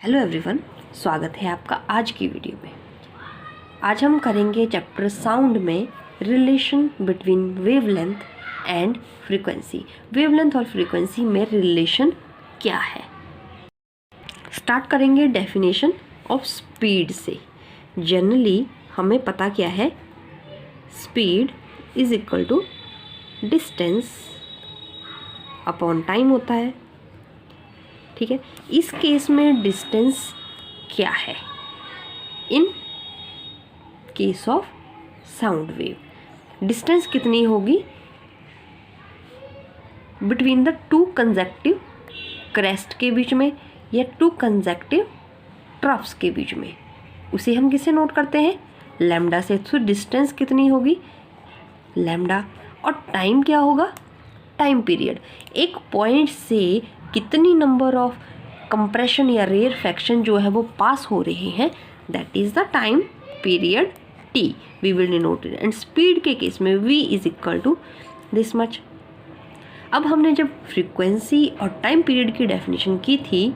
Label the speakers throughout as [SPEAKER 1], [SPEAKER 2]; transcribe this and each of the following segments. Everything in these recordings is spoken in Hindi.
[SPEAKER 1] हेलो एवरीवन, स्वागत है आपका आज की वीडियो में। आज हम करेंगे चैप्टर साउंड में relation between wavelength and frequency. Wavelength और फ्रीक्वेंसी में रिलेशन क्या है। स्टार्ट करेंगे डेफिनेशन ऑफ स्पीड से। जनरली हमें पता क्या है, speed is equal to distance upon time होता है। ठीक है, इस केस में डिस्टेंस क्या है in case of sound wave? Distance कितनी होगी between the two consecutive crest के बीच में या टू कंसेक्टिव ट्रफ्स के बीच में, उसे हम किससे नोट करते हैं? लैम्डा से। तो डिस्टेंस कितनी होगी? लैम्डा। और टाइम क्या होगा? Time period. एक पॉइंट से कितनी नंबर ऑफ कंप्रेशन या रेयर फ्रैक्शन जो है वो पास हो रहे हैं, that is the time period T. We will denote it. And speed के केस में v is equal to this much. अब हमने जब फ्रीक्वेंसी और टाइम पीरियड की डेफिनेशन की थी,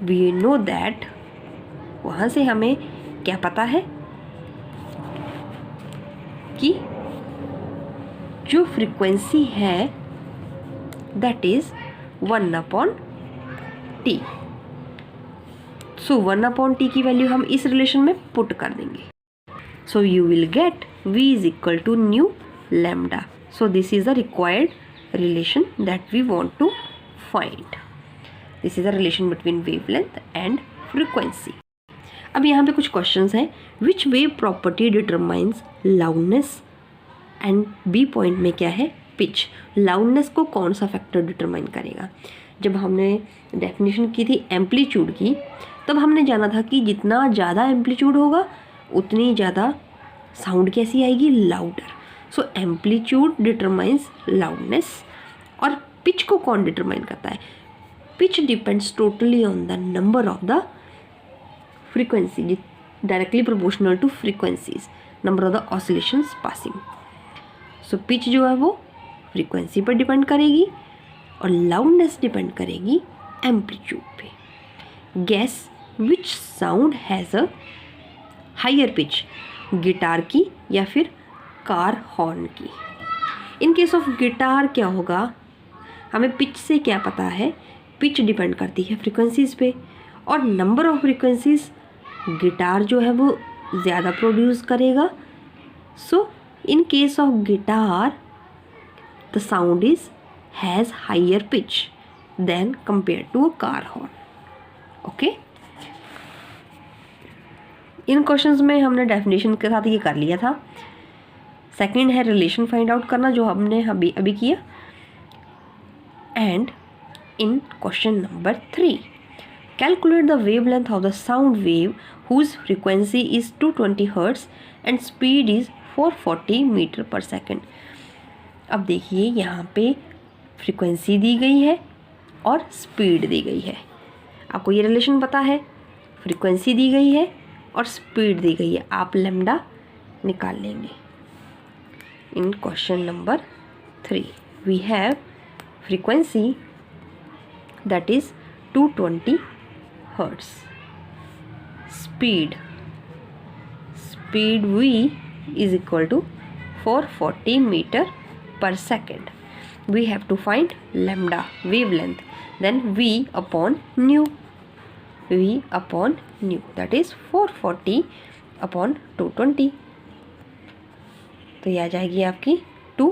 [SPEAKER 1] वी नो दैट वहाँ से हमें क्या पता है कि जो फ्रीक्वेंसी है that is 1/t। So 1/t की वैल्यू हम इस रिलेशन में पुट कर देंगे। So you will get v is equal to nu lambda. So this is the required relation that we want to find. This is the relation between wavelength and frequency. अब यहाँ पे कुछ क्वेश्चंस हैं। Which wave property determines loudness and B point में क्या है? पिच। लाउडनेस को कौन सा फैक्टर डिटरमाइन करेगा? जब हमने डेफिनेशन की थी एम्पलीट्यूड की, तब हमने जाना था कि जितना ज़्यादा एम्पलीट्यूड होगा उतनी ज़्यादा साउंड कैसी आएगी? Louder. So amplitude determines loudness. और पिच को कौन डिटरमाइन करता है? Pitch depends totally on the number of the frequency, directly proportional to frequencies, number of the oscillations passing. So pitch जो है वो फ्रीक्वेंसी पर डिपेंड करेगी और लाउडनेस डिपेंड करेगी एम्पलीट्यूड पे। Guess which sound has a higher pitch, guitar की या फिर कार हॉर्न की? इन केस ऑफ गिटार क्या होगा? हमें पिच से क्या पता है? पिच डिपेंड करती है फ्रीक्वेंसीज पे, और नंबर ऑफ फ्रीक्वेंसीज गिटार जो है वो ज़्यादा प्रोड्यूस करेगा। सो in case of guitar the sound has higher pitch than compared to a car horn. Okay? In questions में हमने डेफिनेशन के साथ ये कर लिया था। सेकंड है रिलेशन फाइंड आउट करना, जो हमने अभी किया। And in question number 3, calculate the wavelength of the sound wave whose frequency is 220 hertz and speed is 440 metre per second. अब देखिए यहाँ पे फ्रीक्वेंसी दी गई है और स्पीड दी गई है। आपको ये रिलेशन पता है, फ्रीक्वेंसी दी गई है और स्पीड दी गई है। आप लैम्डा निकाल लेंगे। In question number 3 we have frequency that is 220 hertz, speed v is equal to 440 meter per second. We have to find lambda, wavelength, then v upon nu, that is 440 upon 220। तो ये आ जाएगी आपकी 2